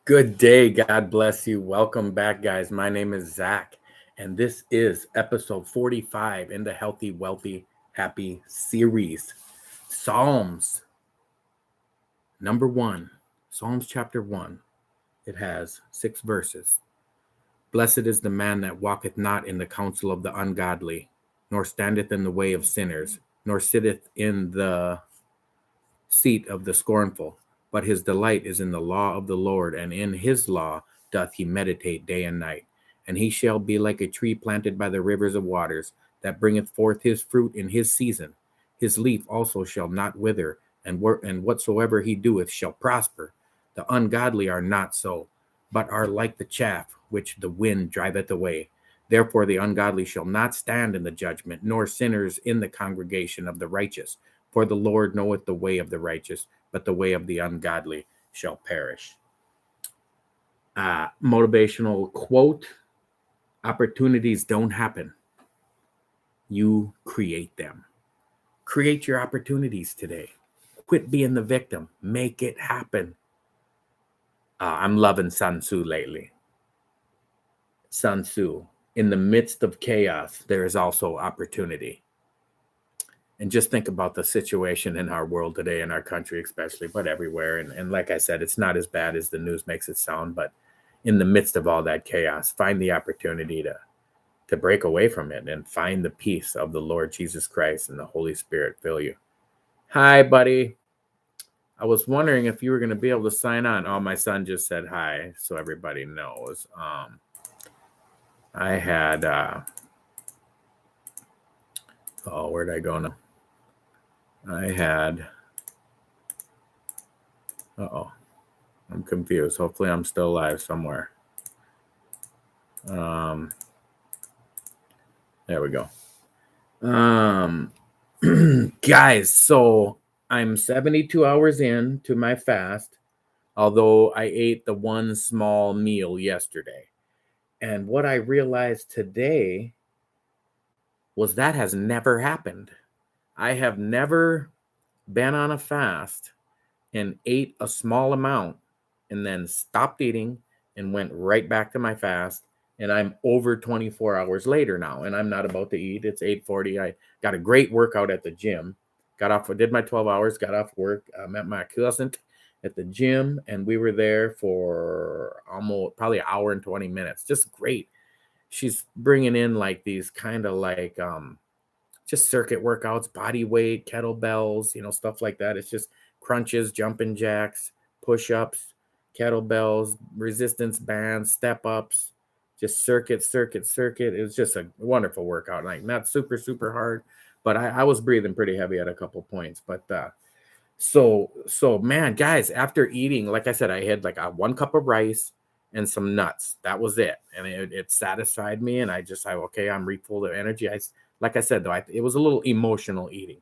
Good day. God bless you. Welcome back, guys. My name is Zach, and this is episode 45 in the Healthy, Wealthy, Happy series. Psalms number 1, Psalms chapter 1. It has 6 verses. Blessed is the man that walketh not in the counsel of the ungodly, nor standeth in the way of sinners, nor sitteth in the seat of the scornful. But his delight is in the law of the Lord, and in his law doth he meditate day and night. And he shall be like a tree planted by the rivers of waters, that bringeth forth his fruit in his season. His leaf also shall not wither, and whatsoever he doeth shall prosper. The ungodly are not so, but are like the chaff which the wind driveth away. Therefore the ungodly shall not stand in the judgment, nor sinners in the congregation of the righteous. For the Lord knoweth the way of the righteous, but the way of the ungodly shall perish. Motivational quote: opportunities don't happen. You create them. Create your opportunities today. Quit being the victim. Make it happen. I'm loving Sun Tzu lately. Sun Tzu: in the midst of chaos, there is also opportunity. And just think about the situation in our world today, in our country especially, but everywhere. And like I said, it's not as bad as the news makes it sound, but in the midst of all that chaos, find the opportunity to break away from it and find the peace of the Lord Jesus Christ and the Holy Spirit fill you. Hi, buddy. I was wondering if you were going to be able to sign on. Oh, my son just said hi, so everybody knows. I had, where'd I go now? I had, I'm confused. Hopefully I'm still live somewhere. There we go. Guys, so I'm 72 hours in to my fast, although I ate the one small meal yesterday. And what I realized today was that has never happened. I have never been on a fast and ate a small amount and then stopped eating and went right back to my fast. And I'm over 24 hours later now, and I'm not about to eat. It's 8:40. I got a great workout at the gym. Did my 12 hours, got off work, met my cousin at the gym, and we were there for almost probably an hour and 20 minutes. Just great. She's bringing in like these kind of like just circuit workouts, body weight, kettlebells, stuff like that. It's just crunches, jumping jacks, push-ups, kettlebells, resistance bands, step ups, just circuit. It was just a wonderful workout. Like not super, super hard, but I was breathing pretty heavy at a couple points. But so man, guys, after eating, like I said, I had like a 1 cup of rice and some nuts. That was it. And it satisfied me. And okay, I'm refull of energy. Like I said, though, it was a little emotional eating.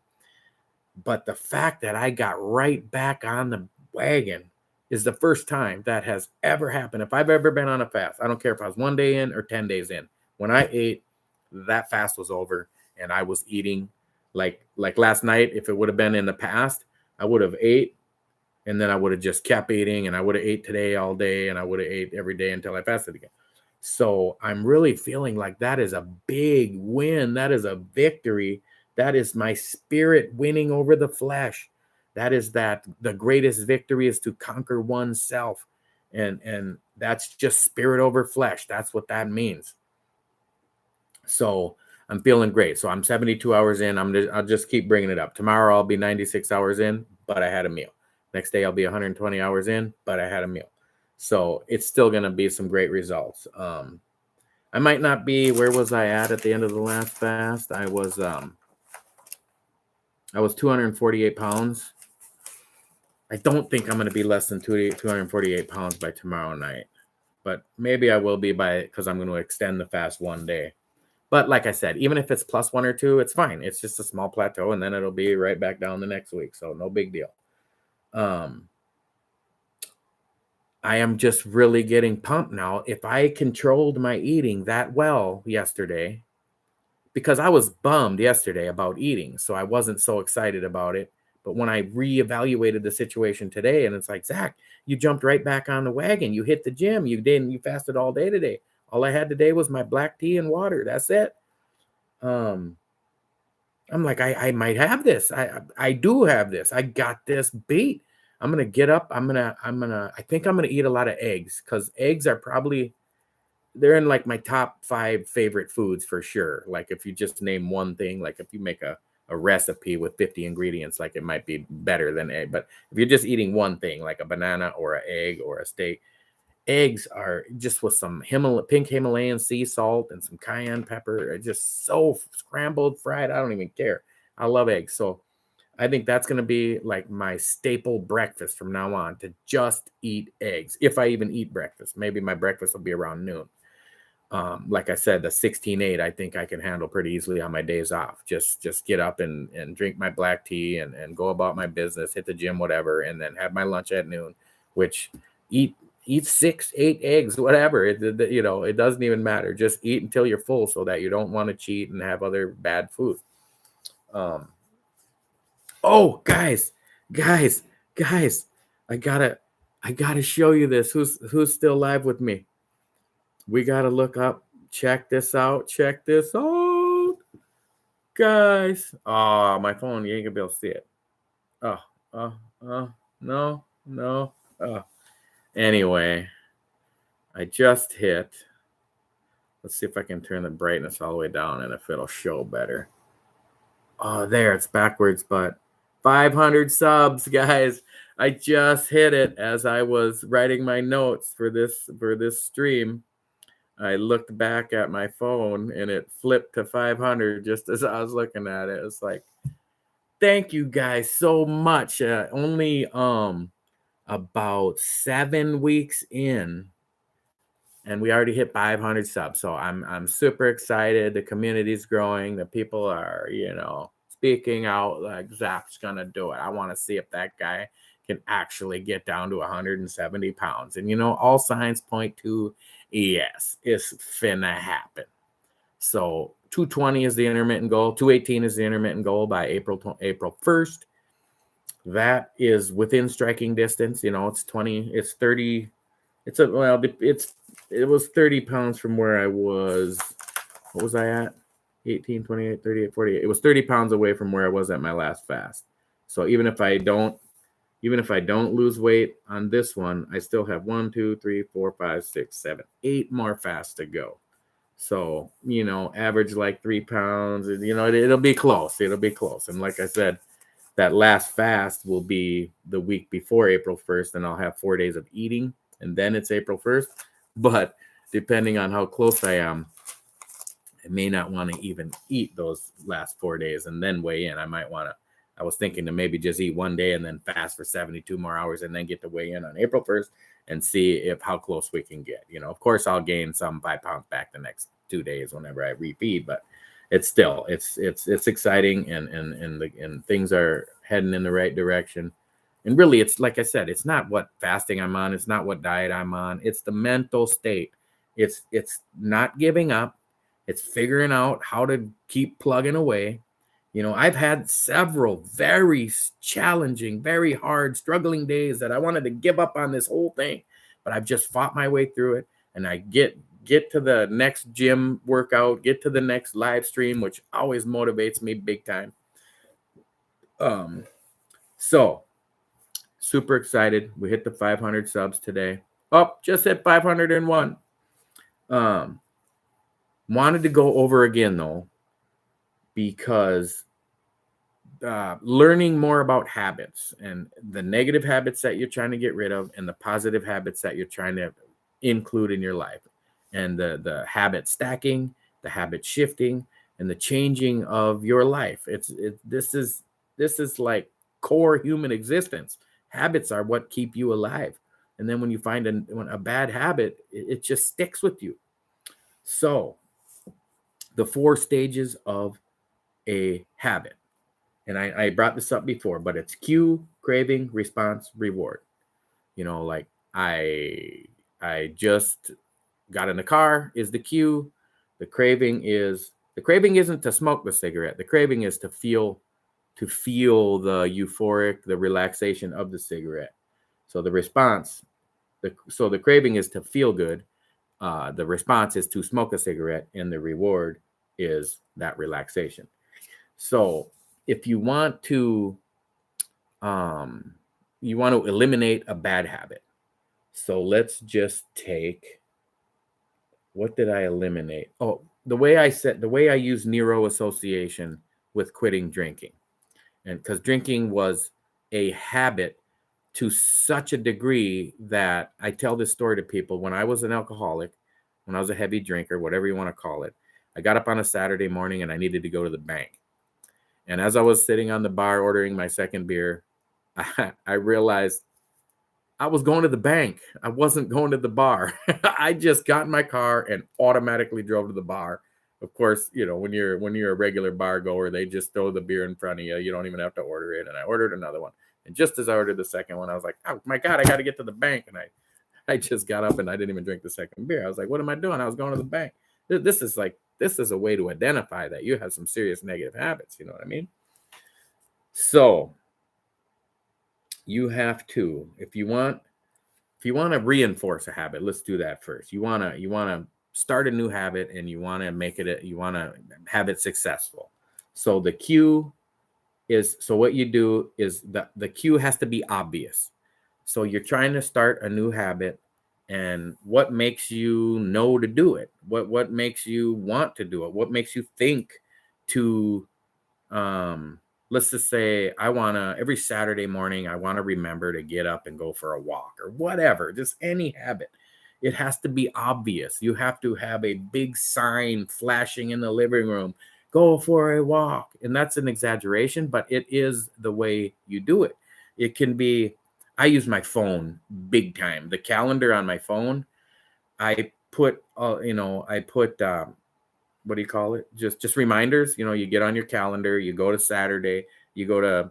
But the fact that I got right back on the wagon is the first time that has ever happened. If I've ever been on a fast, I don't care if I was 1 day in or 10 days in. When I ate, that fast was over and I was eating like last night. If it would have been in the past, I would have ate and then I would have just kept eating, and I would have ate today all day, and I would have ate every day until I fasted again. So I'm really feeling like that is a big win. That is a victory. That is my spirit winning over the flesh. That is the greatest victory is to conquer oneself. And that's just spirit over flesh. That's what that means. So I'm feeling great. So I'm 72 hours in. I'll just keep bringing it up. Tomorrow I'll be 96 hours in, but I had a meal. Next day I'll be 120 hours in, but I had a meal. So it's still going to be some great results. I might not be, where was I at the end of the last fast? I was 248 pounds. I don't think I'm going to be less than 248 pounds by tomorrow night, but maybe I will be because I'm going to extend the fast 1 day. But like I said, even if it's plus 1 or 2, it's fine. It's just a small plateau, and then it'll be right back down the next week. So no big deal. I am just really getting pumped now. If I controlled my eating that well yesterday, because I was bummed yesterday about eating, so I wasn't so excited about it. But when I reevaluated the situation today, and it's like, Zach, you jumped right back on the wagon. You hit the gym. You fasted all day today. All I had today was my black tea and water. That's it. I'm like, I might have this. I do have this. I got this beat. I'm gonna get up. I think I'm gonna eat a lot of eggs, because eggs are probably, they're in like my top 5 favorite foods for sure. Like if you just name one thing, like if you make a recipe with 50 ingredients, like it might be better than egg. But if you're just eating one thing, like a banana or an egg or a steak, eggs are just with some pink Himalayan sea salt and some cayenne pepper, just so scrambled, fried. I don't even care. I love eggs. So I think that's going to be like my staple breakfast from now on, to just eat eggs. If I even eat breakfast, maybe my breakfast will be around noon. Like I said, the 16-8, I think I can handle pretty easily on my days off. Just get up and drink my black tea and go about my business, hit the gym, whatever, and then have my lunch at noon, which eat 6, 8 eggs, whatever. It doesn't even matter. Just eat until you're full, so that you don't want to cheat and have other bad food. Oh, guys, I gotta show you this. Who's still live with me? We gotta look up. Check this out. Guys. Oh, my phone. You ain't gonna be able to see it. No. Anyway, I just hit. Let's see if I can turn the brightness all the way down and if it'll show better. Oh, there, it's backwards, but 500 subs, guys. I just hit it as I was writing my notes for this stream. I looked back at my phone and it flipped to 500 just as I was looking at it. It's like, thank you guys so much. Only about 7 weeks in, and we already hit 500 subs. So I'm super excited. The community's growing. The people are, speaking out like, Zach's gonna do it. I want to see if that guy can actually get down to 170 pounds. And all signs point to yes, it's finna happen. So 220 is the intermittent goal. 218 is the intermittent goal by April 1st. That is within striking distance. It's 20, it's 30. It was 30 pounds from where I was. What was I at? 18, 28, 38, 48. It was 30 pounds away from where I was at my last fast. So even if I don't lose weight on this one, I still have 1, 2, 3, 4, 5, 6, 7, 8 more fasts to go. So, average like 3 pounds, it'll be close. And like I said, that last fast will be the week before April 1st, and I'll have 4 days of eating, and then it's April 1st. But depending on how close I am, I may not want to even eat those last 4 days and then weigh in. I was thinking to maybe just eat one day and then fast for 72 more hours and then get to weigh in on April 1st and see how close we can get. Of course, I'll gain some 5 pounds back the next 2 days whenever I refeed, but it's still, it's exciting, and things are heading in the right direction. And really, it's like I said, it's not what fasting I'm on. It's not what diet I'm on. It's the mental state. It's not giving up. It's figuring out how to keep plugging away. I've had several very challenging, very hard, struggling days that I wanted to give up on this whole thing, but I've just fought my way through it. And I get to the next gym workout, get to the next live stream, which always motivates me big time. So super excited. We hit the 500 subs today. Oh, just hit 501. Wanted to go over again though, because learning more about habits and the negative habits that you're trying to get rid of and the positive habits that you're trying to include in your life, and the habit stacking, the habit shifting, and the changing of your life. This is like core human existence. Habits are what keep you alive. And then when you find a bad habit, it just sticks with you. So the 4 stages of a habit. And I brought this up before, but it's cue, craving, response, reward. Like I just got in the car is the cue. The craving isn't to smoke the cigarette. The craving is to feel to feel the euphoric, the relaxation of the cigarette. So the response, the craving is to feel good. The response is to smoke a cigarette, and the reward is that relaxation. So if um, you want to eliminate a bad habit. So let's just take, what did I eliminate? Oh, the way I use neuro association with quitting drinking. And because drinking was a habit to such a degree that I tell this story to people. When I was an alcoholic, when I was a heavy drinker, whatever you want to call it, I got up on a Saturday morning and I needed to go to the bank. And as I was sitting on the bar ordering my second beer, I realized I was going to the bank. I wasn't going to the bar. I just got in my car and automatically drove to the bar. Of course, when you're a regular bar goer, they just throw the beer in front of you. You don't even have to order it. And I ordered another one. And just as I ordered the second one, I was like, oh my God, I got to get to the bank. And I just got up and I didn't even drink the second beer. I was like, what am I doing? I was going to the bank. This is a way to identify that you have some serious negative habits. You know what I mean? So you have to, if you want to reinforce a habit, let's do that first. You want to start a new habit and you want to have it successful. So the cue is, so what you do is the cue has to be obvious. So you're trying to start a new habit, and what makes you know to do it? What makes you want to do it? What makes you think to let's just say every Saturday morning, I want to remember to get up and go for a walk or whatever, just any habit. It has to be obvious. You have to have a big sign flashing in the living room, go for a walk. And that's an exaggeration, but it is the way you do it. It can be, I use my phone big time. The calendar on my phone, I put, what do you call it? Just reminders. You get on your calendar, you go to Saturday, you go to,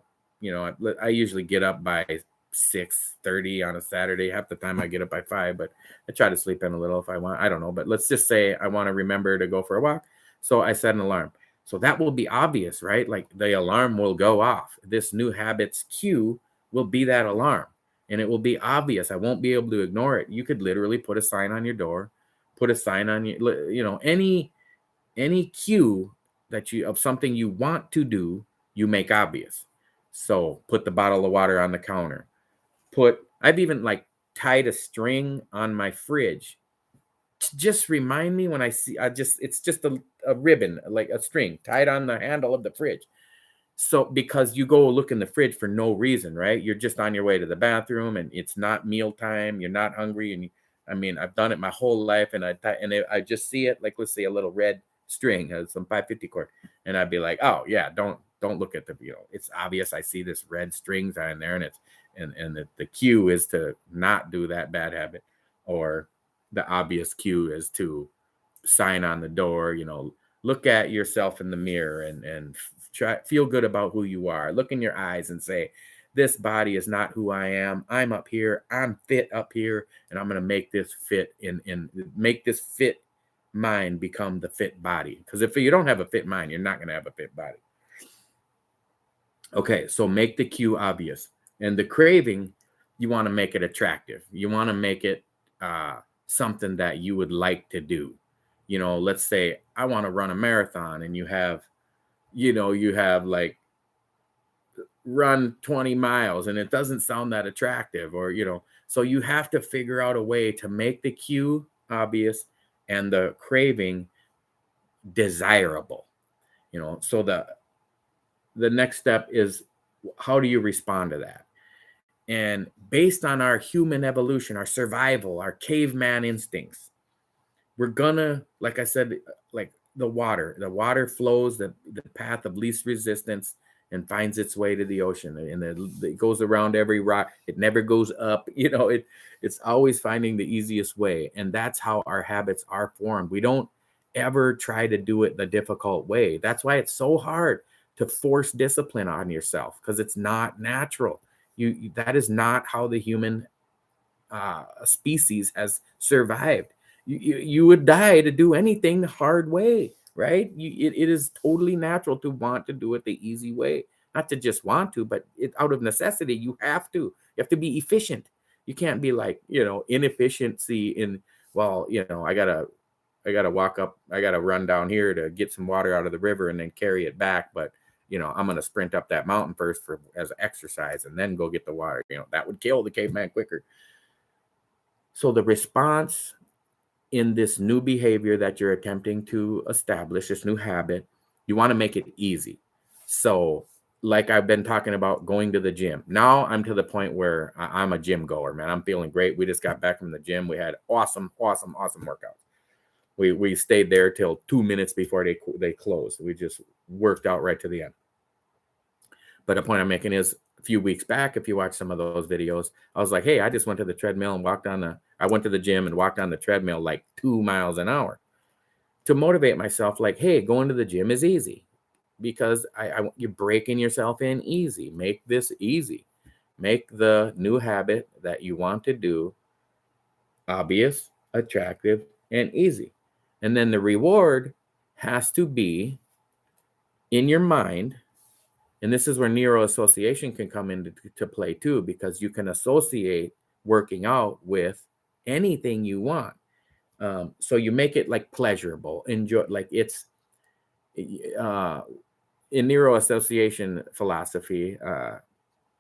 I usually get up by 6:30 on a Saturday. Half the time I get up by 5, but I try to sleep in a little if I want. I don't know, but let's just say I want to remember to go for a walk. So I set an alarm. So that will be obvious, right? Like the alarm will go off. This new habits cue will be that alarm, and it will be obvious. I won't be able to ignore it. You could literally put a sign on your door, put a sign on any cue of something you want to do, you make obvious. So put the bottle of water on the counter. I've even tied a string on my fridge to just remind me when it's just a ribbon, like a string tied on the handle of the fridge. So because you go look in the fridge for no reason, right? You're just on your way to the bathroom and it's not mealtime. You're not hungry. And I've done it my whole life, and I just see it, like, let's say a little red string has some 550 cord, and I'd be like, oh yeah, don't look at it's obvious. I see this red strings on there, and the cue is to not do that bad habit, or the obvious cue is to sign on the door, look at yourself in the mirror and feel good about who you are. Look in your eyes and say, this body is not who I am. I'm up here. I'm fit up here, and I'm going to make this fit make this fit mind become the fit body. Because if you don't have a fit mind, you're not going to have a fit body. Okay, so make the cue obvious. And the craving, you want to make it attractive. You want to make it something that you would like to do. Let's say I want to run a marathon, and you have like run 20 miles, and it doesn't sound that attractive, or so you have to figure out a way to make the cue obvious and the craving desirable. So the next step is, how do you respond to that? And based on our human evolution, our survival, our caveman instincts, we're gonna, like I said, like the water flows the path of least resistance and finds its way to the ocean, and it goes around every rock. It never goes up. It's always finding the easiest way. And that's how our habits are formed. We don't ever try to do it the difficult way. That's why it's so hard to force discipline on yourself, because it's not natural. That is not how the human species has survived. You would die to do anything the hard way, right? It is totally natural to want to do it the easy way. not to just want to, but out of necessity, you have to. You have to be efficient. You can't be like, inefficiency in, well, I gotta walk up, I gotta run down here to get some water out of the river and then carry it back. But I'm gonna sprint up that mountain first for as exercise and then go get the water. That would kill the caveman quicker. So the response in this new behavior that you're attempting to establish, this new habit, you want to make it easy. So, like I've been talking about going to the gym. Now I'm to the point where I'm a gym goer, man. I'm feeling great. We just got back from the gym. We had awesome workouts. We stayed there till 2 minutes before they closed. We just worked out right to the end. But the point I'm making is, a few weeks back, if you watch some of those videos, I was like, hey, I just went to the treadmill and I went to the gym and walked on the treadmill like 2 miles an hour to motivate myself. Like, hey, going to the gym is easy because you're breaking yourself in easy. Make this easy. Make the new habit that you want to do obvious, attractive, and easy. And then the reward has to be in your mind. And this is where neuroassociation can come into play too, because you can associate working out with anything you want. So you make it like pleasurable, enjoy, like it's in neuroassociation philosophy,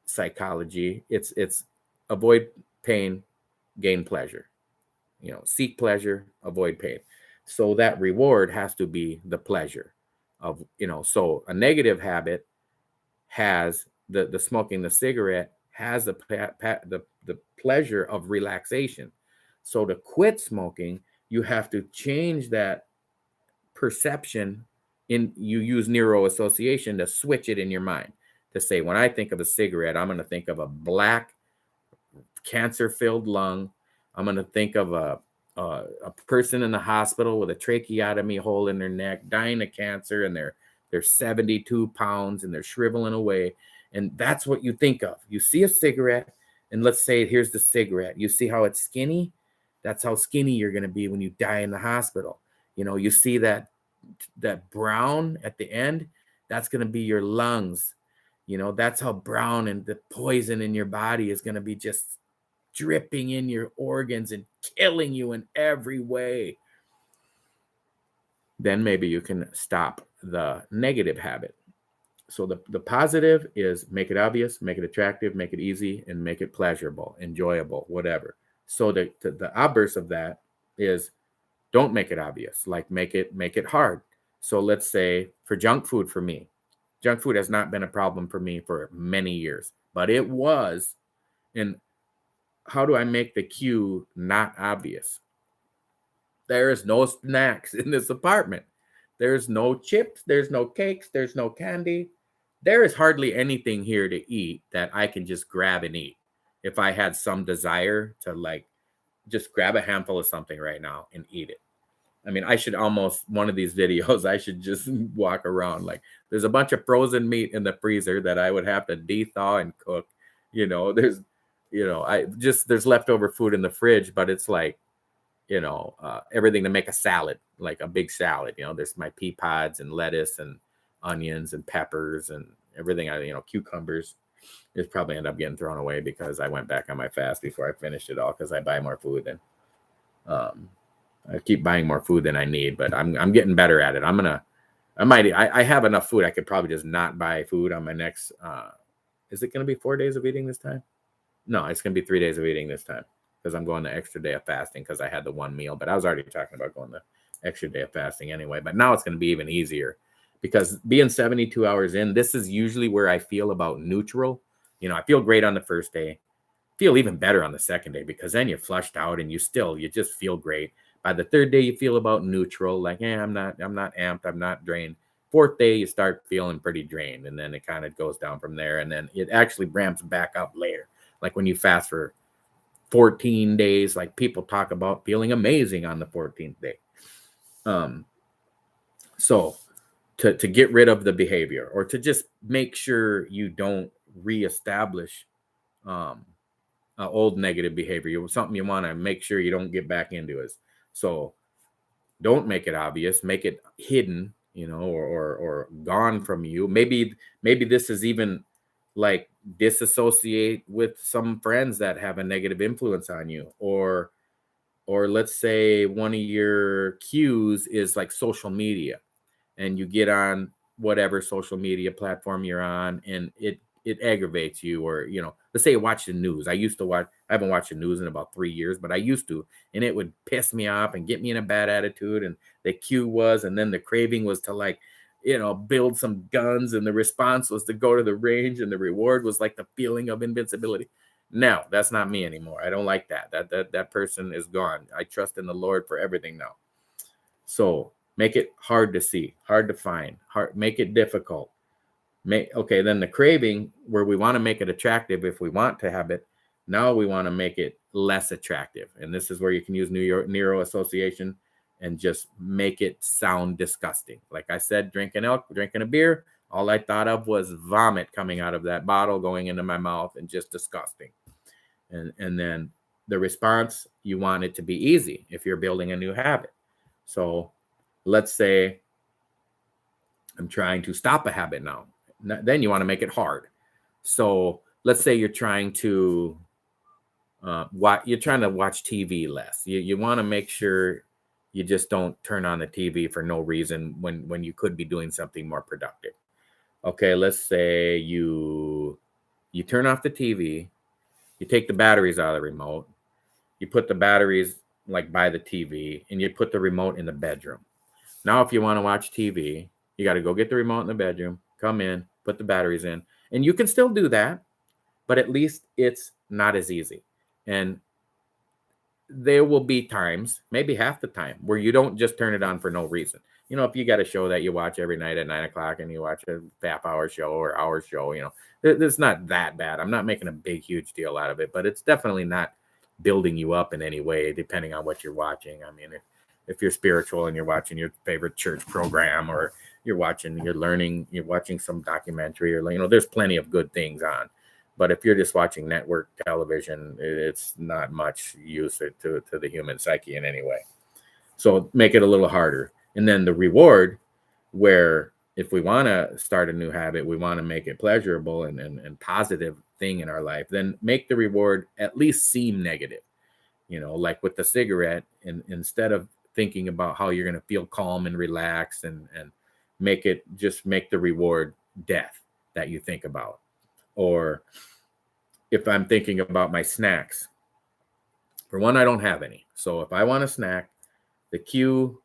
psychology, it's avoid pain, gain pleasure. Seek pleasure, avoid pain. So that reward has to be the pleasure of, so a negative habit has the smoking the cigarette has the pleasure of relaxation. So to quit smoking, you have to change that perception. You use neuroassociation to switch it in your mind to say, when I think of a cigarette, I'm going to think of a black cancer-filled lung. I'm going to think of a person in the hospital with a tracheotomy hole in their neck, dying of cancer, and they're 72 pounds and they're shriveling away. And that's what you think of. You see a cigarette, and let's say, here's the cigarette. You see how it's skinny? That's how skinny you're going to be when you die in the hospital. You see that brown at the end, that's going to be your lungs. That's how brown, and the poison in your body is going to be just dripping in your organs and killing you in every way. Then maybe you can stop the negative habit. So the positive is make it obvious, make it attractive, make it easy, and make it pleasurable, enjoyable, whatever. So the obverse of that is don't make it obvious, like make it hard. So let's say for junk food, for me, junk food has not been a problem for me for many years, but it was. And how do I make the cue not obvious? There is no snacks in this apartment. There's no chips. There's no cakes. There's no candy. There is hardly anything here to eat that I can just grab and eat. If I had some desire to like just grab a handful of something right now and eat it. I mean, I should almost, one of these videos, I should just walk around like there's a bunch of frozen meat in the freezer that I would have to de-thaw and cook. There's leftover food in the fridge, but it's like, everything to make a salad, like a big salad. There's my pea pods and lettuce and onions and peppers and everything. Cucumbers. It's probably end up getting thrown away because I went back on my fast before I finished it all, because I buy more food than I keep buying more food than I need. But I'm getting better at it. I have enough food. I could probably just not buy food on my next. Is it going to be 4 days of eating this time? No, it's going to be 3 days of eating this time, because I'm going the extra day of fasting because I had the one meal. But I was already talking about going the extra day of fasting anyway. But now it's going to be even easier, because being 72 hours in, this is usually where I feel about neutral. I feel great on the first day, feel even better on the second day, because then you're flushed out and you just feel great. By the third day, you feel about neutral, like, I'm not amped, I'm not drained. Fourth day, you start feeling pretty drained, and then it kind of goes down from there, and then it actually ramps back up later. Like when you fast for 14 days, like people talk about feeling amazing on the 14th day. So to get rid of the behavior, or to just make sure you don't reestablish old negative behavior, something you want to make sure you don't get back into is, so don't make it obvious, make it hidden, or gone from you. Maybe this is even like disassociate with some friends that have a negative influence on you, or let's say one of your cues is like social media, and you get on whatever social media platform you're on, and it aggravates you. Or let's say you watch the news. I haven't watched the news in about 3 years, but I used to, and it would piss me off and get me in a bad attitude. And the cue was, and then the craving was to, like, build some guns, and the response was to go to the range, and the reward was like the feeling of invincibility. No, that's not me anymore. I don't like that. That person is gone. I trust in the Lord for everything now. So make it hard to see, hard to find, make it difficult. Okay, then the craving, where we want to make it attractive, if we want to have it, now we want to make it less attractive. And this is where you can use Neuro Association and just make it sound disgusting. Like I said, drinking a beer, all I thought of was vomit coming out of that bottle, going into my mouth, and just disgusting. And then the response, you want it to be easy if you're building a new habit. So let's say I'm trying to stop a habit now. Then you want to make it hard. So let's say you're trying to watch TV less. You want to make sure you just don't turn on the TV for no reason when you could be doing something more productive. Okay, let's say you turn off the TV, you take the batteries out of the remote, you put the batteries like by the TV, and you put the remote in the bedroom. Now, if you want to watch TV, you got to go get the remote in the bedroom, come in, put the batteries in, and you can still do that, but at least it's not as easy. And there will be times, maybe half the time, where you don't just turn it on for no reason. If you got a show that you watch every night at 9 o'clock, and you watch a half-hour show or hour show, it's not that bad. I'm not making a big, huge deal out of it, but it's definitely not building you up in any way, depending on what you're watching. I mean, if you're spiritual and you're watching your favorite church program, or you're watching some documentary, or there's plenty of good things on. But if you're just watching network television, it's not much use to the human psyche in any way. So make it a little harder. And then the reward, where if we want to start a new habit, we want to make it pleasurable and positive thing in our life, then make the reward at least seem negative. Like with the cigarette, and instead of thinking about how you're going to feel calm and relaxed, and make the reward death that you think about. Or if I'm thinking about my snacks, for one, I don't have any. So if I want a snack, the cue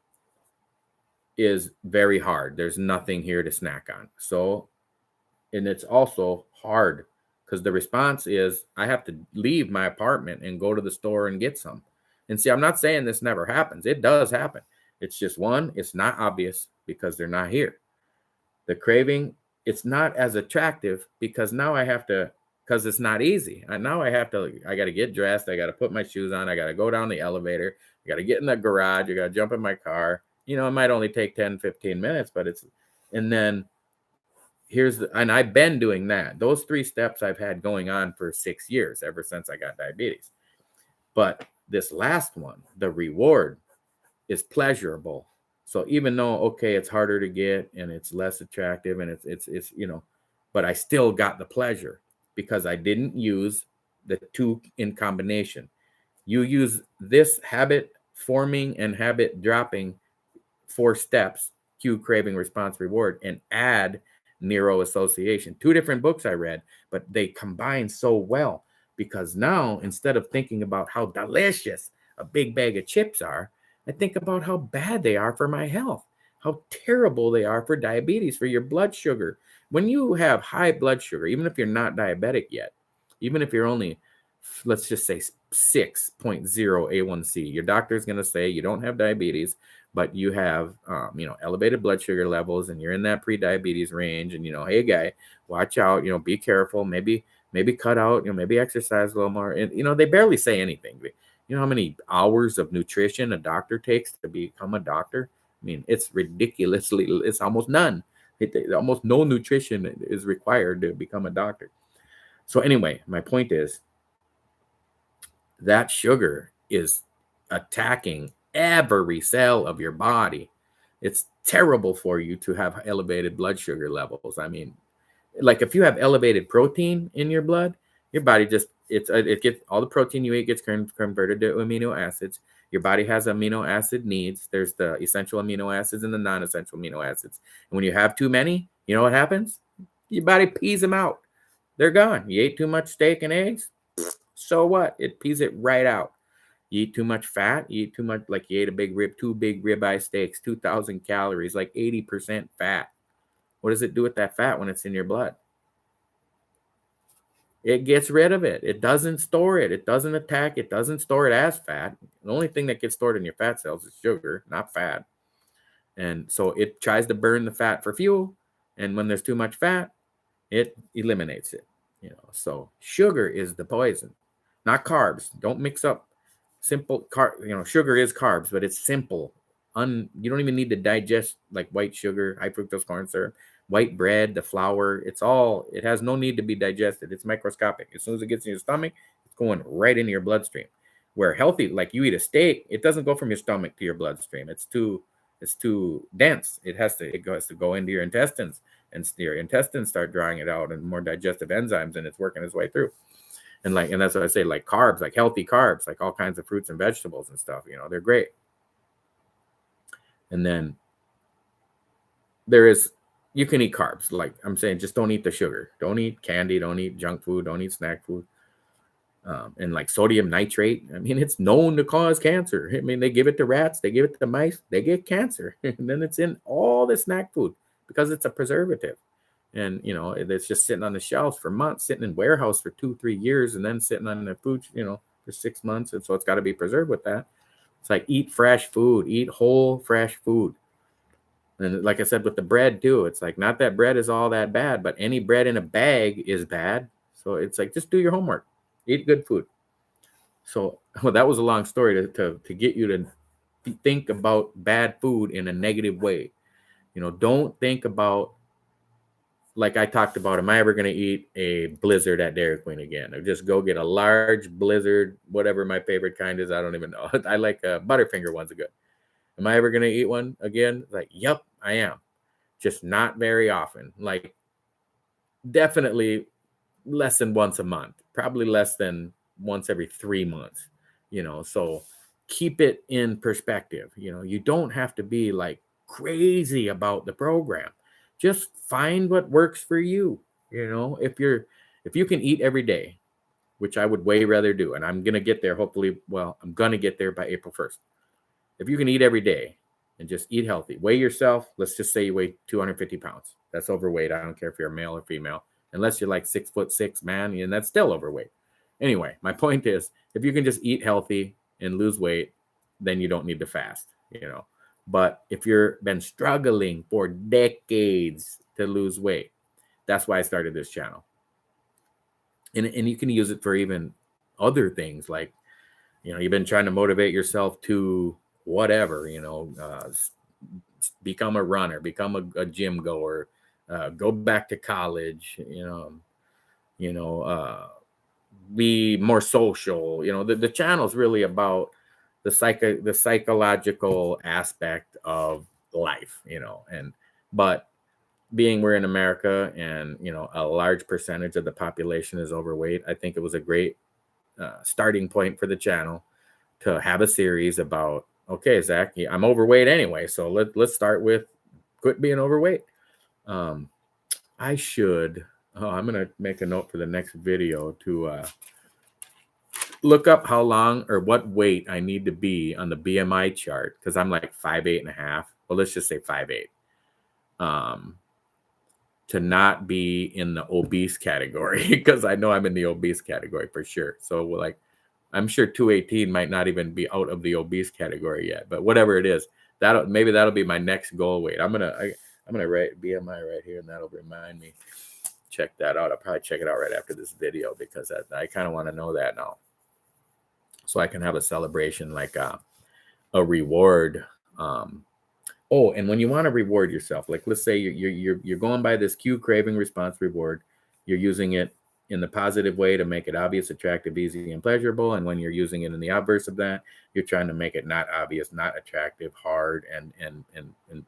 is very hard. There's nothing here to snack on. So, and it's also hard because the response is I have to leave my apartment and go to the store and get some. And see, I'm not saying this never happens. It does happen. It's just, one, it's not obvious because they're not here. The craving, it's not as attractive because now because it's not easy. I got to get dressed. I got to put my shoes on. I got to go down the elevator. I got to get in the garage. I got to jump in my car. It might only take 10, 15 minutes, and then and I've been doing that. Those 3 steps I've had going on for 6 years, ever since I got diabetes. But this last one, the reward, is pleasurable. So even though, okay, it's harder to get and it's less attractive, and it's but I still got the pleasure because I didn't use the 2 in combination. You use this habit forming and habit dropping 4 steps, cue, craving, response, reward, and add Neuro Association. 2 different books I read, but they combine so well, because now, instead of thinking about how delicious a big bag of chips are, I think about how bad they are for my health, how terrible they are for diabetes, for your blood sugar. When you have high blood sugar, even if you're not diabetic yet, even if you're only, let's just say 6.0 A1C, your doctor is going to say you don't have diabetes, but you have, elevated blood sugar levels, and you're in that pre-diabetes range. And, hey, guy, watch out, be careful, maybe cut out, maybe exercise a little more. And, they barely say anything. You know how many hours of nutrition a doctor takes to become a doctor? I mean, it's it's almost none. Almost no nutrition is required to become a doctor. So anyway, my point is that sugar is attacking every cell of your body. It's terrible for you to have elevated blood sugar levels. I mean, like if you have elevated protein in your blood, your body just it gets all the protein you eat gets converted to amino acids. Your body has amino acid needs. There's the essential amino acids and the non-essential amino acids. And when you have too many, you know what happens? Your body pees them out. They're gone. You ate too much steak and eggs. So what? It pees it right out. You eat too much fat. You eat too much, like you ate a big rib, two big ribeye steaks, 2,000 calories, like 80% fat. What does it do with that fat when it's in your blood? It gets rid of it. It doesn't store it. It doesn't attack. It doesn't store it as fat. The only thing that gets stored in your fat cells is sugar, not fat. And so it tries to burn the fat for fuel. And when there's too much fat, it eliminates it. So sugar is the poison, not carbs. Don't mix up simple sugar is carbs, but it's simple. You don't even need to digest like white sugar, high fructose corn syrup, white bread, the flour. It has no need to be digested. It's microscopic. As soon as it gets in your stomach, it's going right into your bloodstream. Where healthy, like you eat a steak, it doesn't go from your stomach to your bloodstream. It's too dense. It has to go into your intestines, and your intestines start drying it out and more digestive enzymes, and it's working its way through. And that's what I say, like carbs, like healthy carbs, like all kinds of fruits and vegetables and stuff, they're great. And then you can eat carbs. Like I'm saying, just don't eat the sugar. Don't eat candy. Don't eat junk food. Don't eat snack food. And like sodium nitrate, I mean, it's known to cause cancer. I mean, they give it to rats, they give it to mice, they get cancer. And then it's in all the snack food because it's a preservative. And, it's just sitting on the shelves for months, sitting in warehouse for 2-3 years, and then sitting on the food, for 6 months. And so it's got to be preserved with that. It's like eat fresh food, eat whole fresh food. And like I said, with the bread too, it's like not that bread is all that bad, but any bread in a bag is bad. So it's like, just do your homework, eat good food. So that was a long story to get you to think about bad food in a negative way. Don't think about, like I talked about, am I ever going to eat a Blizzard at Dairy Queen again? Or just go get a large Blizzard, whatever my favorite kind is. I don't even know. I like Butterfinger ones are good. Am I ever going to eat one again? Like, yep, I am. Just not very often. Like, definitely less than once a month. Probably less than once every 3 months. So keep it in perspective. You don't have to be like crazy about the program. Just find what works for you. If you can eat every day, which I would way rather do, and I'm going to get there, hopefully, I'm going to get there by April 1st. If you can eat every day and just eat healthy, weigh yourself. Let's just say you weigh 250 pounds. That's overweight. I don't care if you're a male or female, unless you're like 6'6" man, and that's still overweight. Anyway, my point is, if you can just eat healthy and lose weight, then you don't need to fast, But if you've been struggling for decades to lose weight, that's why I started this channel. And you can use it for even other things, like, you've been trying to motivate yourself to whatever, become a runner, become a gym goer, go back to college, be more social. The channel is really about the psychological aspect of life, but being we're in America and, a large percentage of the population is overweight, I think it was a great starting point for the channel to have a series about, okay, Zach, I'm overweight anyway, so let's start with quit being overweight. I'm gonna make a note for the next video to look up how long or what weight I need to be on the BMI chart, because I'm like 5'8.5". Well, let's just say 5'8". To not be in the obese category, because I know I'm in the obese category for sure. So like, I'm sure 218 might not even be out of the obese category yet, but whatever it is, that'll be my next goal weight. I'm gonna write BMI right here, and that'll remind me. Check that out. I'll probably check it out right after this video, because I kind of want to know that now, so I can have a celebration, like a reward. Oh, and when you want to reward yourself, like let's say you're going by this cue craving response reward, you're using it in the positive way to make it obvious, attractive, easy, and pleasurable. And when you're using it in the obverse of that, you're trying to make it not obvious, not attractive, hard, and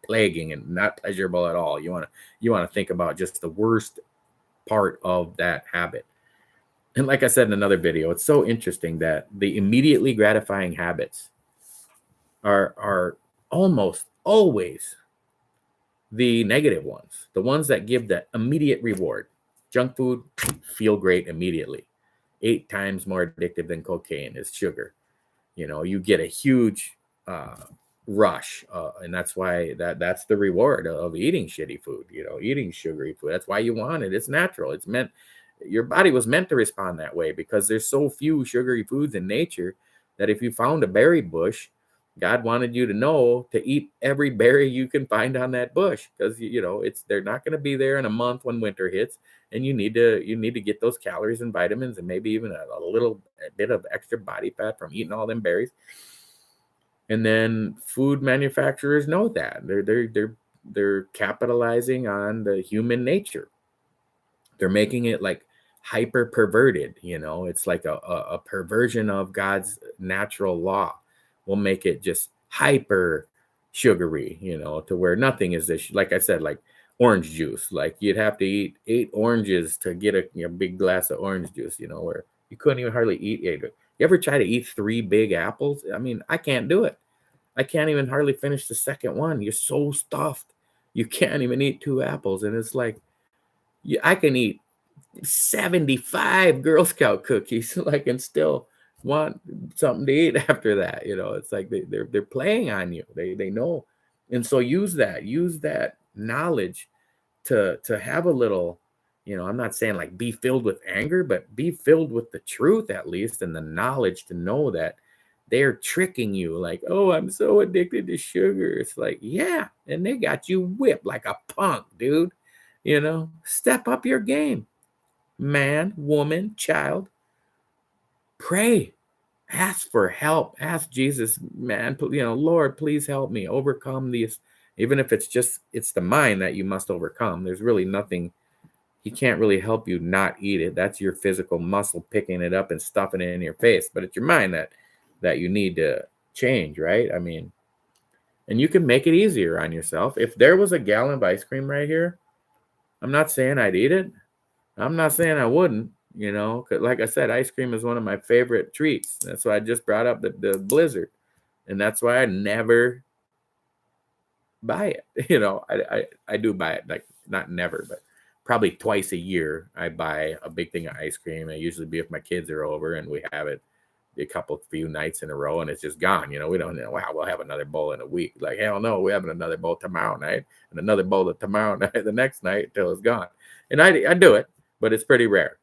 plaguing, and not pleasurable at all. You want to think about just the worst part of that habit. And like I said in another video, it's so interesting that the immediately gratifying habits are almost always the negative ones, the ones that give the immediate reward. Junk food, feel great immediately. 8 times more addictive than cocaine is sugar. You get a huge rush, and that's why that's the reward of eating shitty food. Eating sugary food. That's why you want it. It's natural. It's meant. Your body was meant to respond that way because there's so few sugary foods in nature that if you found a berry bush, God wanted you to know to eat every berry you can find on that bush, because they're not going to be there in a month when winter hits, and you need to get those calories and vitamins and maybe even a little bit of extra body fat from eating all them berries. And then food manufacturers know that they're capitalizing on the human nature. They're making it like hyper perverted. It's like a perversion of God's natural law. We'll make it just hyper sugary, to where nothing is this. Like I said, like orange juice, like you'd have to eat 8 oranges to get a big glass of orange juice, where you couldn't even hardly eat 8. You ever try to eat 3 big apples? I mean, I can't do it. I can't even hardly finish the second one. You're so stuffed. You can't even eat 2 apples. And it's like, I can eat 75 Girl Scout cookies, and still want something to eat after that. It's like they're playing on you. They know. And so use that knowledge to have a little, I'm not saying like be filled with anger, but be filled with the truth at least, and the knowledge to know that they're tricking you. Like, oh, I'm so addicted to sugar. It's like, yeah, and they got you whipped like a punk, dude. Step up your game. Man, woman, child. Pray. Ask for help. Ask Jesus, man, Lord, please help me overcome these. Even if it's the mind that you must overcome. There's really nothing. He can't really help you not eat it. That's your physical muscle picking it up and stuffing it in your face. But it's your mind that you need to change, right? I mean, and you can make it easier on yourself. If there was a gallon of ice cream right here, I'm not saying I'd eat it. I'm not saying I wouldn't, 'cause like I said, ice cream is one of my favorite treats. That's why I just brought up the Blizzard. And that's why I never buy it. I do buy it, like not never, but probably twice a year. I buy a big thing of ice cream. I usually be if my kids are over and we have it a few nights in a row, and it's just gone. We don't know, wow, we'll have another bowl in a week. Like, hell no, we're having another bowl tomorrow night and another bowl of tomorrow night, the next night until it's gone. And I do it, but it's pretty rare.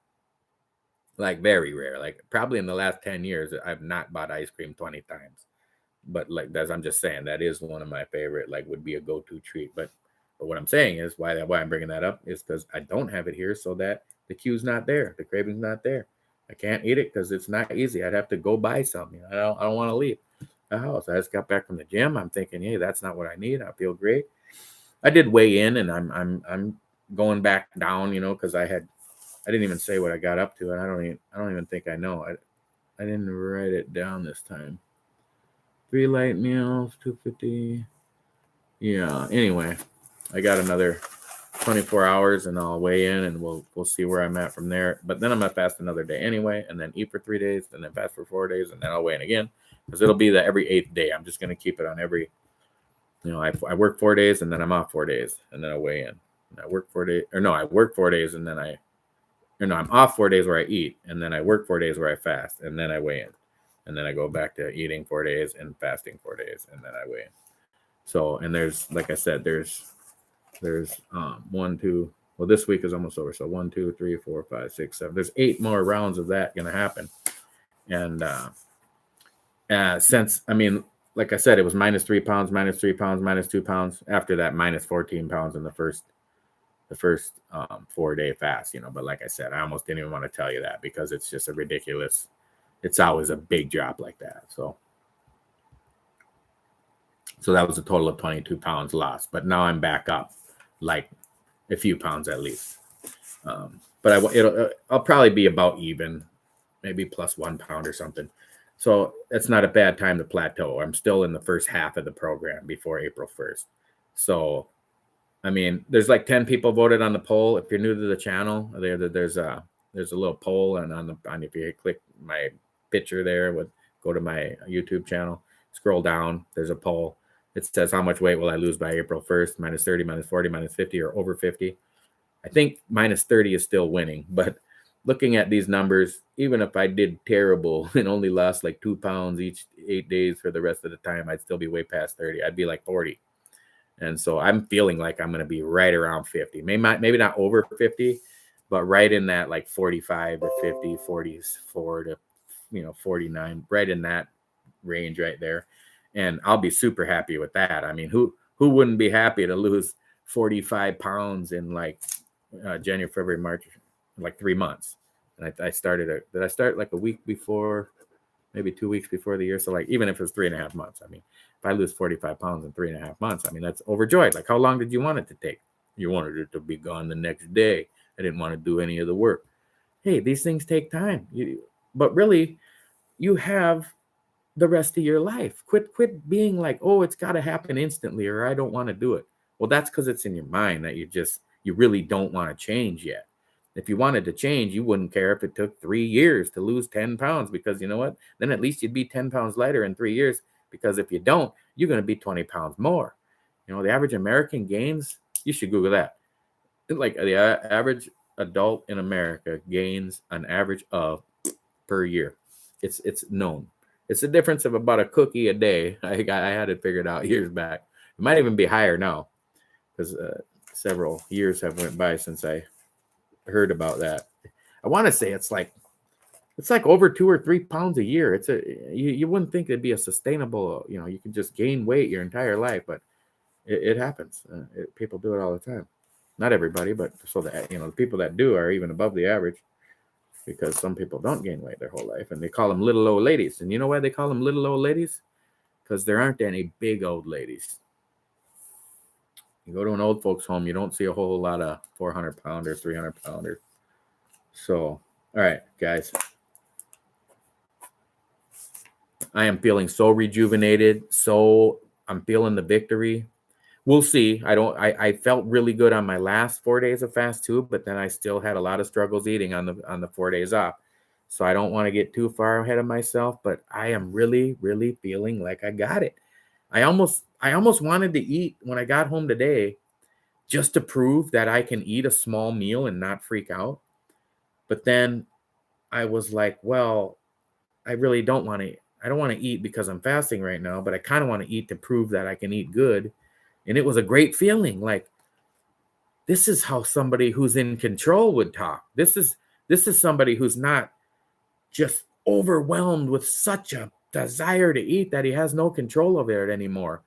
Like very rare. Like probably in the last 10 years, I've not bought ice cream 20 times. But like I'm just saying, that is one of my favorite, like would be a go-to treat. But what I'm saying is why I'm bringing that up is because I don't have it here, so that the cue's not there, the craving's not there. I can't eat it because it's not easy. I'd have to go buy something. I don't want to leave the house. I just got back from the gym. I'm thinking, hey, that's not what I need. I feel great. I did weigh in, and I'm going back down, because I didn't even say what I got up to, and I don't even think I know. I didn't write it down this time. 3 light meals, 250. Yeah. Anyway, I got another 24 hours and I'll weigh in and we'll see where I'm at from there. But then I'm gonna fast another day anyway, and then eat for 3 days, and then fast for 4 days, and then I'll weigh in again, because it'll be every 8th day. I'm just gonna keep it on every. I work 4 days and then I'm off 4 days, and then I weigh in. And I work 4 days, or no, I work 4 days and then I'm off 4 days where I eat, and then I work 4 days where I fast, and then I weigh in, and then I go back to eating 4 days and fasting 4 days, and then I weigh in. So, and there's, like I said, there's 1, 2. Well, this week is almost over. So 1, 2, 3, 4, 5, 6, 7. There's 8 more rounds of that going to happen. And since, I mean, like I said, it was -3 pounds, -3 pounds, -2 pounds. After that, -14 pounds in the first 4-day fast, But like I said, I almost didn't even want to tell you that, because it's just a ridiculous. It's always a big drop like that. So that was a total of 22 pounds lost. But now I'm back up like a few pounds at least. But I'll probably be about even, maybe plus 1 pound or something. So it's not a bad time to plateau. I'm still in the first half of the program before April 1st. So, I mean, there's like 10 people voted on the poll. If you're new to the channel, there's a little poll, and if you click my picture there, go to my YouTube channel, scroll down, there's a poll. It says how much weight will I lose by April 1st, minus 30, minus 40, minus 50, or over 50. I think minus 30 is still winning, but looking at these numbers, even if I did terrible and only lost like 2 pounds each 8 days for the rest of the time, I'd still be way past 30. I'd be like 40. And so I'm feeling like I'm going to be right around 50, maybe not over 50, but right in that like 45 or 50, 44 to 49, right in that range right there. And I'll be super happy with that. I mean, who wouldn't be happy to lose 45 pounds in like January, February, March, like 3 months? And I started did I start like a week before, maybe 2 weeks before the year? So like, even if it was 3.5 months, I mean, if I lose 45 pounds in 3.5 months, I mean, that's overjoyed. Like, how long did you want it to take? You wanted it to be gone the next day. I didn't want to do any of the work. Hey, these things take time. But really, you have the rest of your life. Quit being like, oh, it's got to happen instantly, or I don't want to do it. Well, that's because it's in your mind that you really don't want to change yet. If you wanted to change, you wouldn't care if it took 3 years to lose 10 pounds, because you know what? Then at least you'd be 10 pounds lighter in 3 years, because if you don't, you're going to be 20 pounds more. The average American gains, you should Google that. Like the average adult in America gains an average of per year. It's known. It's a difference of about a cookie a day. I had it figured out years back. It might even be higher now, because several years have went by since I heard about that. I want to say it's like over 2 or 3 pounds a year. You wouldn't think it'd be a sustainable. You can just gain weight your entire life, but it happens. People do it all the time. Not everybody, but so that the people that do are even above the average, because some people don't gain weight their whole life, and they call them little old ladies. And you know why they call them little old ladies? Because there aren't any big old ladies. You go to an old folks home, you don't see a whole lot of 400 pounder, 300 pounder. So, all right, guys. I am feeling so rejuvenated. So I'm feeling the victory. We'll see. I felt really good on my last 4 days of fast too, but then I still had a lot of struggles eating on the 4 days off. So I don't want to get too far ahead of myself, but I am really, really feeling like I got it. I almost wanted to eat when I got home today, just to prove that I can eat a small meal and not freak out. But then I was like, well, I really don't want to. I don't want to eat because I'm fasting right now, but I kind of want to eat to prove that I can eat good. And it was a great feeling. Like, this is how somebody who's in control would talk. This is somebody who's not just overwhelmed with such a desire to eat that he has no control over it anymore.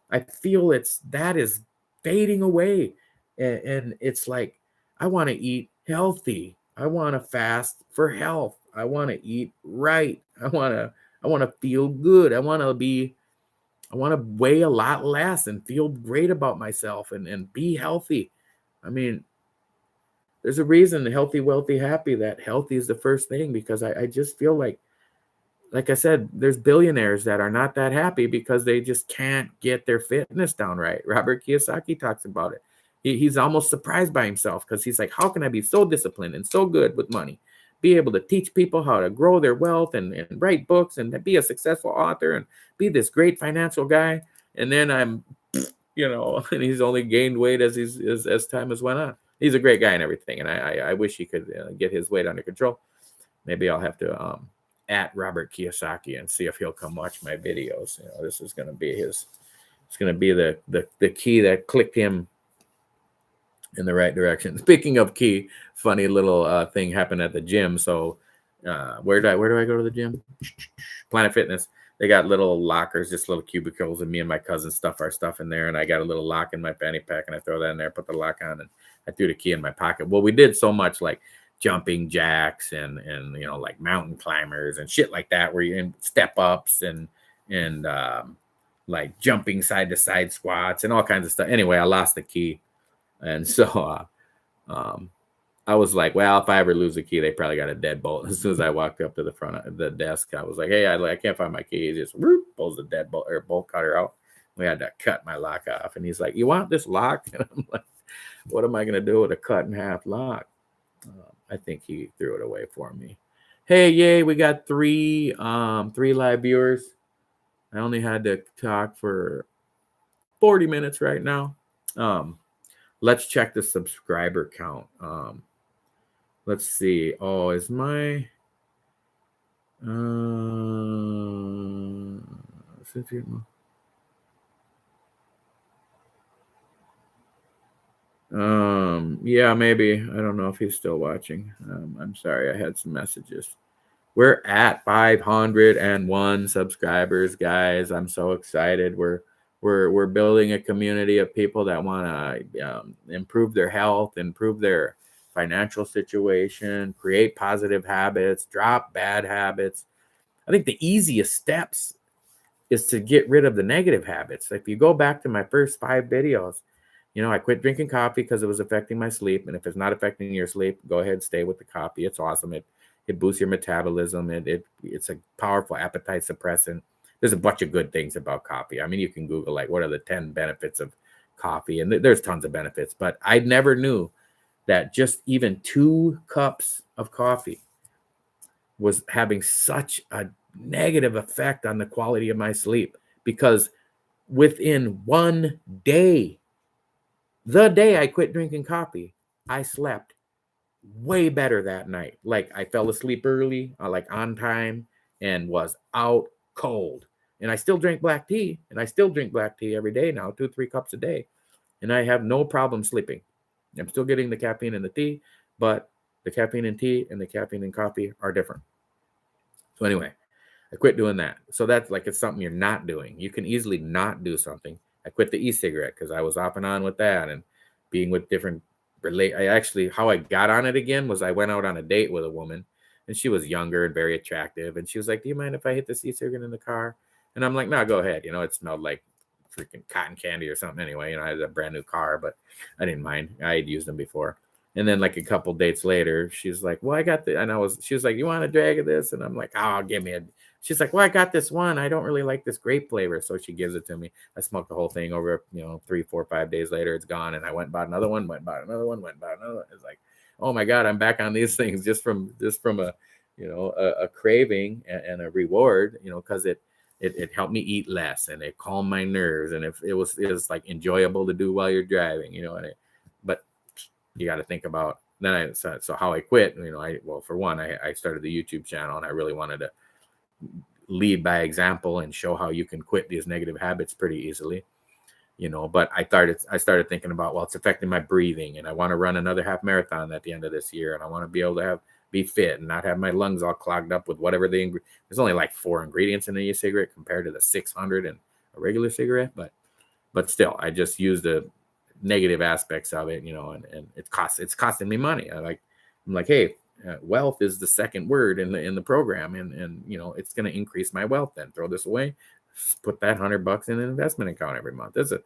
I feel that is fading away. And it's like, I want to eat healthy. I want to fast for health. I want to eat right. I want to feel good. I want to weigh a lot less and feel great about myself and be healthy. I mean, there's a reason, healthy, wealthy, happy, that healthy is the first thing, because I just feel like I said, there's billionaires that are not that happy because they just can't get their fitness down right. Robert Kiyosaki talks about it. He's almost surprised by himself, because he's like, how can I be so disciplined and so good with money, be able to teach people how to grow their wealth and write books and be a successful author and be this great financial guy, and then I'm, and he's only gained weight as time has went on. He's a great guy and everything, and I wish he could get his weight under control. Maybe I'll have to at Robert Kiyosaki and see if he'll come watch my videos. This is going to be it's going to be the key that clicked him in the right direction. Speaking of key, funny little thing happened at the gym. So where do I go to the gym? Planet Fitness. They got little lockers, just little cubicles, and me and my cousin stuff our stuff in there. And I got a little lock in my fanny pack, and I throw that in there, put the lock on, and I threw the key in my pocket. Well, we did so much like jumping jacks and like mountain climbers and shit like that, where you in step ups and like jumping side to side squats and all kinds of stuff. Anyway, I lost the key, and so I was like, well, if I ever lose a key, they probably got a deadbolt. As soon as I walked up to the front of the desk, I was like, hey, I can't find my key. He just pulls the deadbolt or bolt cutter out. We had to cut my lock off. And he's like, you want this lock? And I'm like, what am I going to do with a cut in half lock? I think he threw it away for me. Hey, yay, we got three live viewers. I only had to talk for 40 minutes right now. Let's check the subscriber count. Let's see. Oh, is my yeah, maybe. I don't know if he's still watching. I'm sorry, I had some messages. We're at 501 subscribers, guys. I'm so excited. We're building a community of people that want to improve their health, improve their financial situation, create positive habits, drop bad habits. I think the easiest steps is to get rid of the negative habits. If you go back to my first 5 videos, I quit drinking coffee because it was affecting my sleep. And if it's not affecting your sleep, go ahead and stay with the coffee. It's awesome. It boosts your metabolism. It's a powerful appetite suppressant. There's a bunch of good things about coffee. I mean, you can Google like what are the 10 benefits of coffee, and there's tons of benefits. But I never knew that just even 2 cups of coffee was having such a negative effect on the quality of my sleep, because within one day, the day I quit drinking coffee, I slept way better that night. Like I fell asleep early, like on time, and was out cold. And I still drink black tea, and I still drink black tea every day now, 2-3 cups a day, and I have no problem sleeping. I'm still getting the caffeine in the tea, but the caffeine in tea and the caffeine in coffee are different. So anyway, I quit doing that. So that's like, it's something you're not doing. You can easily not do something. I quit the e-cigarette because I was off and on with that and being with different how I got on it again was I went out on a date with a woman, and she was younger and very attractive. And she was like, do you mind if I hit this e-cigarette in the car? And I'm like, no, go ahead. It smelled like freaking cotton candy or something anyway. I had a brand new car, but I didn't mind. I had used them before. And then like a couple dates later, she's like, well, I got the, and she was like, you want a drag of this? And I'm like, oh, give me a, she's like, well, I got this one. I don't really like this grape flavor. So she gives it to me. I smoked the whole thing over, 3, 4, 5 days later, it's gone. And I went and bought another one, went and bought another one, went and bought another one. It's like, oh my God, I'm back on these things just from a, a craving and a reward, cause it helped me eat less, and it calmed my nerves. And if it was like enjoyable to do while you're driving, but you got to think about then so how I quit, for one, I started the YouTube channel, and I really wanted to lead by example and show how you can quit these negative habits pretty easily, but I started thinking about, well, it's affecting my breathing, and I want to run another half marathon at the end of this year, and I want to be able to be fit and not have my lungs all clogged up with whatever there's only like 4 ingredients in a e-cigarette compared to the 600 in a regular cigarette, but still, I just use the negative aspects of it, and it's costing me money. I'm like, hey, wealth is the second word in the program, and it's going to increase my wealth. Then throw this away, put that $100 in an investment account every month. That's it,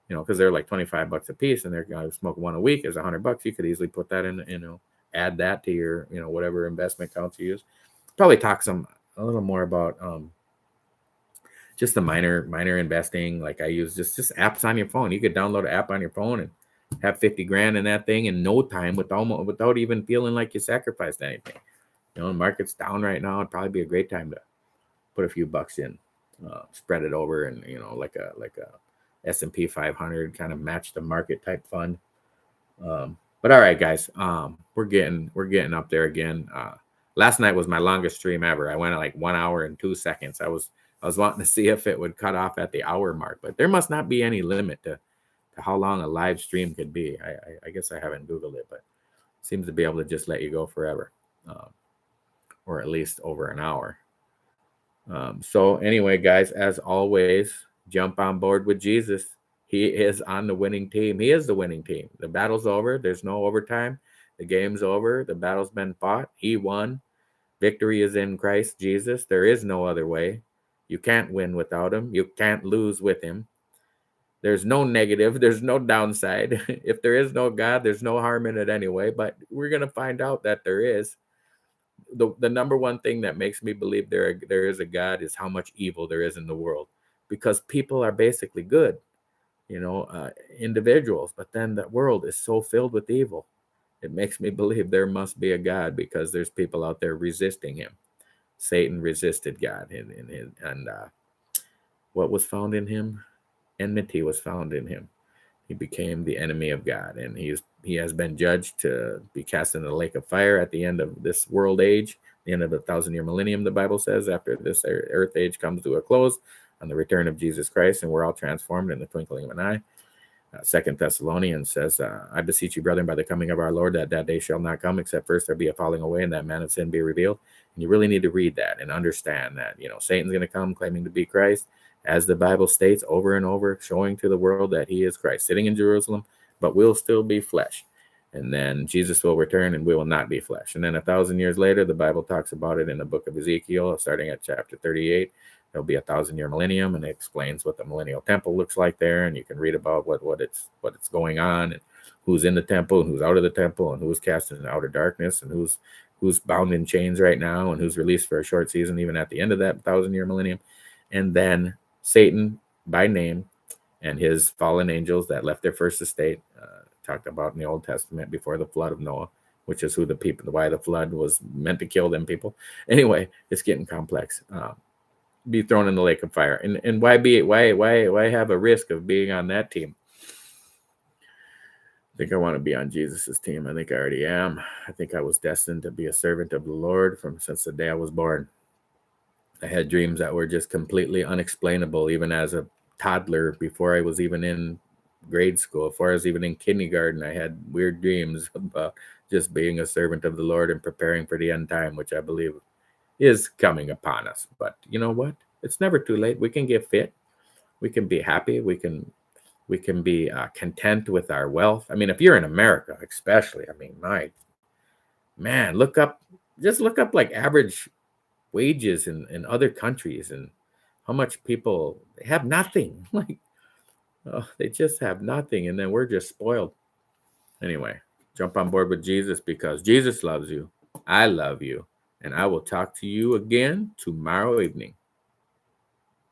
because they're like $25 a piece, and they're going to smoke one a week is $100. You could easily put that in, add that to your, whatever investment accounts you use. Probably talk a little more about just the minor investing. Like I use just apps on your phone. You could download an app on your phone and have 50 grand in that thing in no time without even feeling like you sacrificed anything. The market's down right now. It'd probably be a great time to put a few bucks in, spread it over, and like a S&P 500 kind of match the market type fund. But all right, guys, we're getting up there again. Last night was my longest stream ever. I went at like 1 hour and 2 seconds. I was wanting to see if it would cut off at the hour mark, but there must not be any limit to how long a live stream could be. I guess I haven't Googled it, but it seems to be able to just let you go forever, or at least over an hour. So anyway, guys, as always, jump on board with Jesus. He is on the winning team. He is the winning team. The battle's over. There's no overtime. The game's over. The battle's been fought. He won. Victory is in Christ Jesus. There is no other way. You can't win without him. You can't lose with him. There's no negative, there's no downside. If there is no God, there's no harm in it anyway, but we're going to find out that there is. The number one thing that makes me believe there is a God is how much evil there is in the world, because people are basically good, you know, individuals, but then the world is so filled with evil. It makes me believe there must be a God, because there's people out there resisting him. Satan resisted God, and what was found in him? Enmity was found in him. He became the enemy of God, and he has been judged to be cast into the lake of fire at the end of this world age, the end of the 1,000-year millennium. The Bible says, after this earth age comes to a close, on the return of Jesus Christ, and we're all transformed in the twinkling of an eye. Second Thessalonians says, I beseech you, brethren, by the coming of our Lord, that day shall not come, except first there be a falling away, and that man of sin be revealed. And you really need to read that and understand that, you know, Satan's going to come claiming to be Christ, as the Bible states over and over, showing to the world that he is Christ, sitting in Jerusalem, but will still be flesh. And then Jesus will return, and we will not be flesh. And then 1,000 years later, the Bible talks about it in the book of Ezekiel, starting at chapter 38. There'll be 1,000-year millennium, and it explains what the millennial temple looks like there, and you can read about what it's going on, and who's in the temple, and who's out of the temple, and who's cast into outer darkness, and who's bound in chains right now, and who's released for a short season, even at the end of that 1,000-year millennium. And then Satan by name and his fallen angels that left their first estate, talked about in the Old Testament before the flood of Noah, which is why the flood was meant to kill them people. Anyway, it's getting complex. Be thrown in the lake of fire, and why have a risk of being on that team? I think I want to be on Jesus's team. I think I already am. I think I was destined to be a servant of the Lord since the day I was born. I had dreams that were just completely unexplainable, even as a toddler, before I was even in grade school, before I was even in kindergarten. I had weird dreams about just being a servant of the Lord and preparing for the end time, which I believe is coming upon us. But you know what? It's never too late. We can get fit. We can be happy. We can be content with our wealth. I mean, if you're in America, especially, I mean, my man, look up like average wages in other countries, and how much people have nothing. Like, oh, they just have nothing, and then we're just spoiled. Anyway, jump on board with Jesus, because Jesus loves you. I love you. And I will talk to you again tomorrow evening.